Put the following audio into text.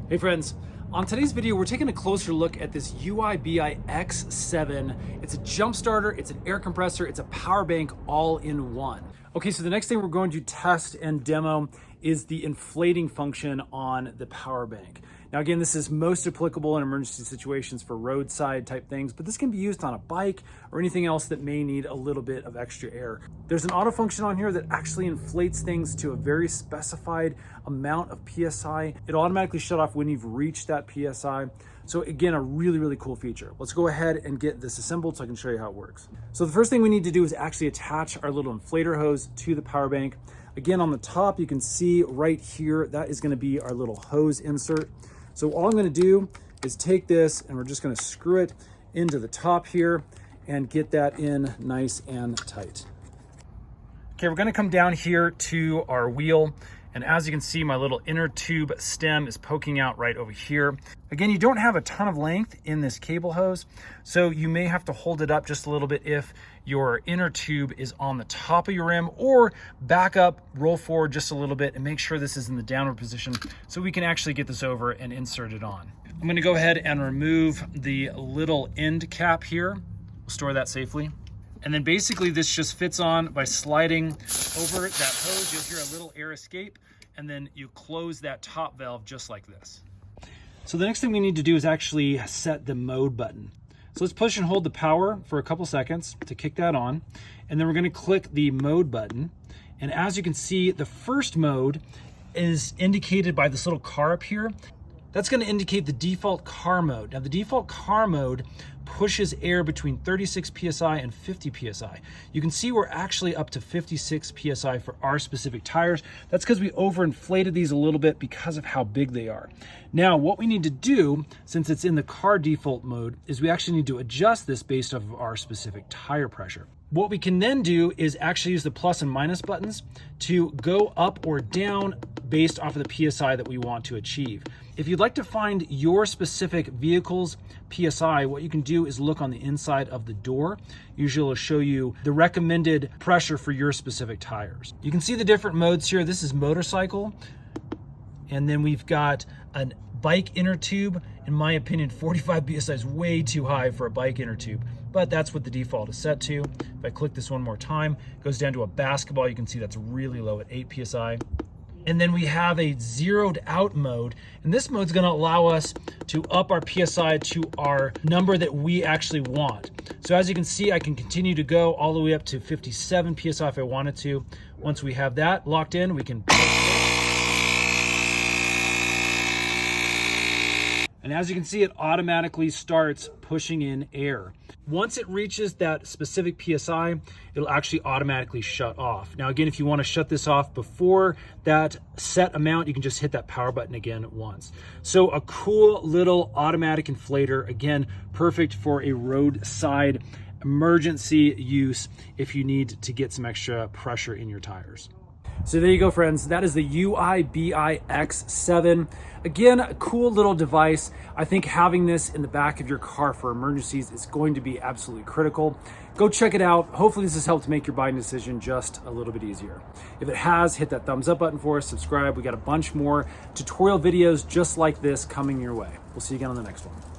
Hey friends, on today's video, we're taking a closer look at this UIBI X7. It's a jump starter, it's an air compressor, it's a power bank all in one. Okay, so the next thing we're going to test and demo is the inflating function on the power bank. Now again, this is most applicable in emergency situations for roadside type things, but this can be used on a bike or anything else that may need a little bit of extra air. There's an auto function on here that actually inflates things to a very specified amount of PSI. It'll automatically shut off when you've reached that PSI. So again, a really, really cool feature. Let's go ahead and get this assembled so I can show you how it works. So the first thing we need to do is actually attach our little inflator hose to the power bank. Again, on the top, you can see right here, that is gonna be our little hose insert. So all I'm gonna do is take this and we're just gonna screw it into the top here and get that in nice and tight. Okay, we're gonna come down here to our wheel. And as you can see, my little inner tube stem is poking out right over here. Again, you don't have a ton of length in this cable hose, so you may have to hold it up just a little bit if your inner tube is on the top of your rim, or back up, roll forward just a little bit and make sure this is in the downward position so we can actually get this over and insert it on. I'm gonna go ahead and remove the little end cap here. We'll store that safely. And then basically this just fits on by sliding over that hose. You'll hear a little air escape, and then you close that top valve just like this. So the next thing we need to do is actually set the mode button. So let's push and hold the power for a couple seconds to kick that on. And then we're gonna click the mode button. And as you can see, the first mode is indicated by this little car up here. That's going to indicate the default car mode. Now the default car mode pushes air between 36 PSI and 50 PSI. You can see we're actually up to 56 PSI for our specific tires. That's because we overinflated these a little bit because of how big they are. Now what we need to do, since it's in the car default mode, is we actually need to adjust this based off of our specific tire pressure. What we can then do is actually use the plus and minus buttons to go up or down based off of the PSI that we want to achieve. If you'd like to find your specific vehicle's PSI, what you can do is look on the inside of the door. Usually it'll show you the recommended pressure for your specific tires. You can see the different modes here. This is motorcycle. And then we've got a bike inner tube. In my opinion, 45 PSI is way too high for a bike inner tube, but that's what the default is set to. If I click this one more time, it goes down to a basketball. You can see that's really low at 8 PSI. And then we have a zeroed out mode. And this mode's gonna allow us to up our PSI to our number that we actually want. So as you can see, I can continue to go all the way up to 57 PSI if I wanted to. Once we have that locked in, we can and as you can see, it automatically starts pushing in air. Once it reaches that specific PSI, it'll actually automatically shut off. Now again, if you want to shut this off before that set amount, you can just hit that power button again once. So a cool little automatic inflator, again, perfect for a roadside emergency use if you need to get some extra pressure in your tires. So there you go, friends. That is the UIBI X7. Again, a cool little device. I think having this in the back of your car for emergencies is going to be absolutely critical. Go check it out. Hopefully this has helped make your buying decision just a little bit easier. If it has, hit that thumbs up button for us, subscribe. We got a bunch more tutorial videos just like this coming your way. We'll see you again on the next one.